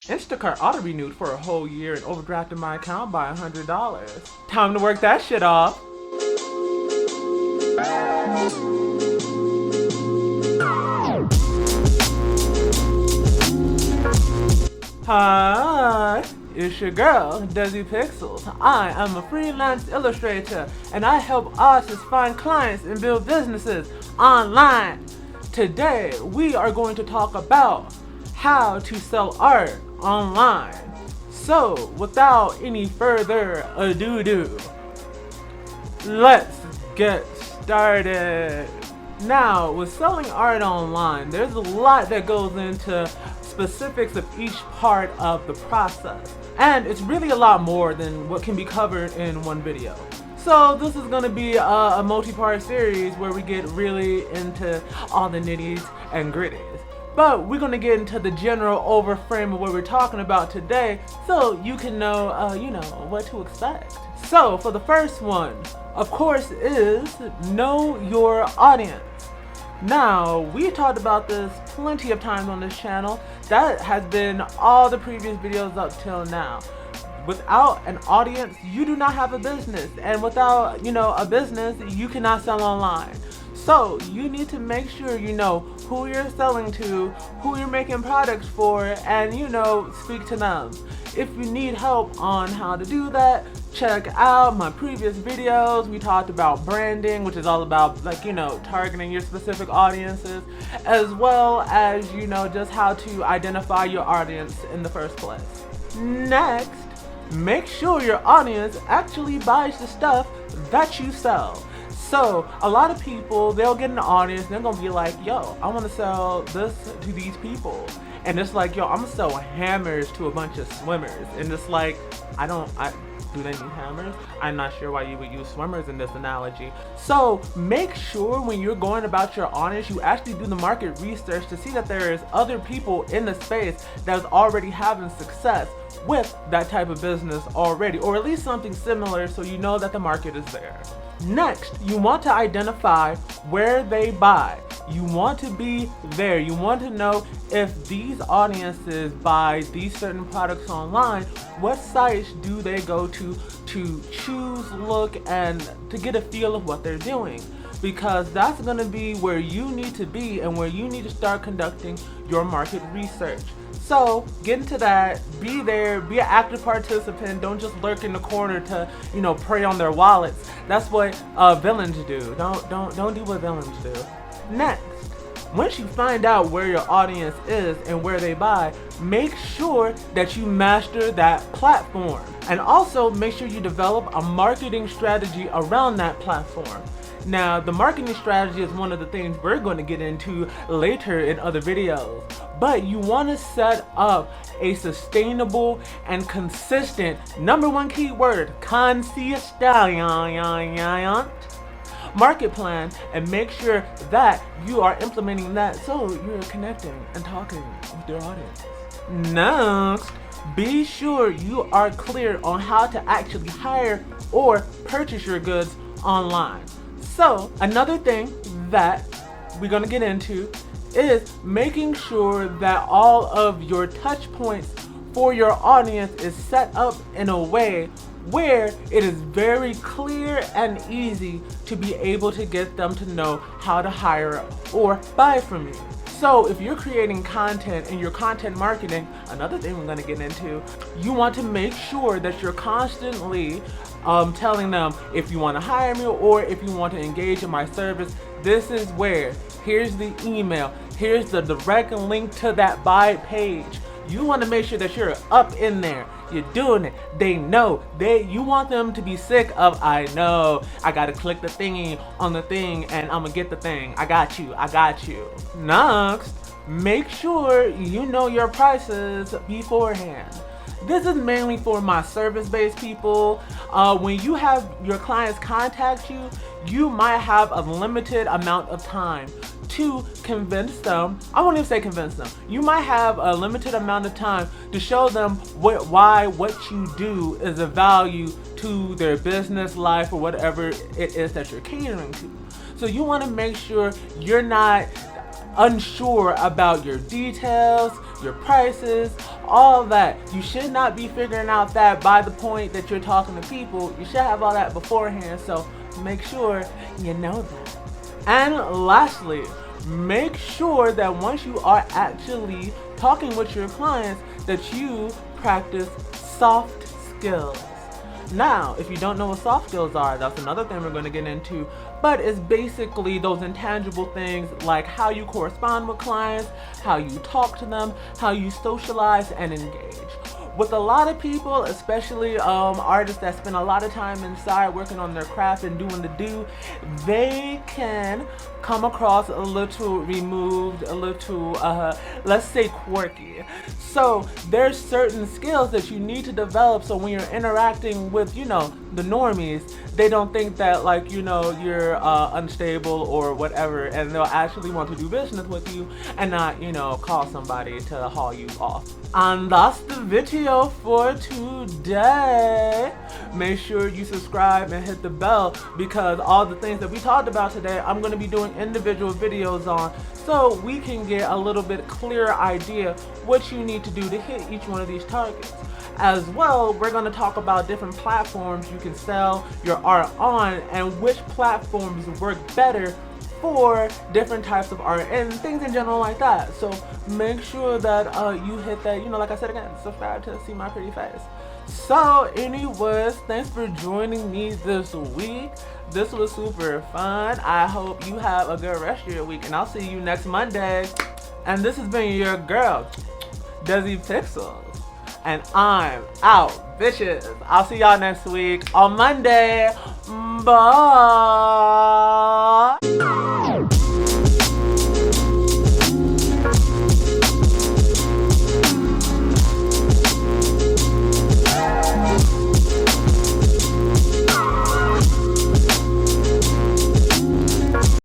Instacart auto-renewed for a whole year and overdrafted my account by $100. Time to work that shit off. Hi, it's your girl, Dezzi Pixels. I am a freelance illustrator and I help artists find clients and build businesses online. Today, we are going to talk about how to sell art online. So, without any further ado, let's get started. Now, with selling art online, there's a lot that goes into specifics of each part of the process. And it's really a lot more than what can be covered in one video. So this is going to be a multi-part series where we get really into all the nitties and gritties. But we're going to get into the general overframe of what we're talking about today so you can know, what to expect. So for the first one, of course, is know your audience. Now, we talked about this plenty of times on this channel. That has been all the previous videos up till now. Without an audience, you do not have a business. And without, a business, you cannot sell online. So you need to make sure you know who you're selling to, who you're making products for, and speak to them. If you need help on how to do that, check out my previous videos. We talked about branding, which is all about targeting your specific audiences, as well as just how to identify your audience in the first place. Next, make sure your audience actually buys the stuff that you sell. So a lot of people, they'll get an audience and they're gonna be like, yo, I wanna sell this to these people. And it's like, yo, I'm gonna sell hammers to a bunch of swimmers. And it's like, do they need hammers? I'm not sure why you would use swimmers in this analogy. So make sure when you're going about your audience, you actually do the market research to see that there is other people in the space that's already having success with that type of business already, or at least something similar, so you know that the market is there. Next, you want to identify where they buy. You want to be there. You want to know if these audiences buy these certain products online, what sites do they go to choose, look, and to get a feel of what they're doing. Because that's going to be where you need to be and where you need to start conducting your market research. So get into that, be there, be an active participant. Don't just lurk in the corner to, prey on their wallets. That's what villains do. Don't do what villains do. Next, once you find out where your audience is and where they buy, make sure that you master that platform. And also make sure you develop a marketing strategy around that platform. Now, the marketing strategy is one of the things we're going to get into later in other videos. But you want to set up a sustainable and consistent, number one keyword, consistent market plan, and make sure that you are implementing that so you're connecting and talking with your audience. Next, be sure you are clear on how to actually hire or purchase your goods online. So another thing that we're going to get into is making sure that all of your touch points for your audience is set up in a way where it is very clear and easy to be able to get them to know how to hire or buy from you. So if you're creating content and you're content marketing, another thing we're going to get into, you want to make sure that you're constantly telling them, if you want to hire me or if you want to engage in my service, this is where. Here's the email. Here's the direct link to that buy page. You want to make sure that you're up in there. You're doing it. They know. You want them to be sick of, I know, I gotta click the thingy on the thing and I'm gonna get the thing. I got you. Next, make sure you know your prices beforehand. This is mainly for my service-based people. When you have your clients contact you, you might have a limited amount of time to convince them. I won't even say convince them. You might have a limited amount of time to show them why what you do is of value to their business life or whatever it is that you're catering to. So you want to make sure you're not unsure about your details. your prices, all that. You should not be figuring out that by the point that you're talking to people. You should have all that beforehand, so make sure you know that. And lastly, make sure that once you are actually talking with your clients, that you practice soft skills. Now, if you don't know what soft skills are, that's another thing we're going to get into, but it's basically those intangible things like how you correspond with clients, how you talk to them, how you socialize and engage. With a lot of people, especially artists that spend a lot of time inside working on their craft and doing the do, they can come across a little removed, a little, let's say quirky. So there's certain skills that you need to develop so when you're interacting with, the normies, they don't think that you're unstable or whatever, and they'll actually want to do business with you and not, call somebody to haul you off. And that's the video for today. Make sure you subscribe and hit the bell because all the things that we talked about today, I'm going to be doing individual videos on so we can get a little bit clearer idea what you need to do to hit each one of these targets. As well, we're going to talk about different platforms you can sell your art on and which platforms work better for different types of art and things in general like that. So make sure that you hit that, like I said again, subscribe to see my pretty face. So anyways, thanks for joining me this week. This was super fun. I hope you have a good rest of your week and I'll see you next Monday. And this has been your girl, Dezzi Pixels. And I'm out, bitches. I'll see y'all next week on Monday. Bye.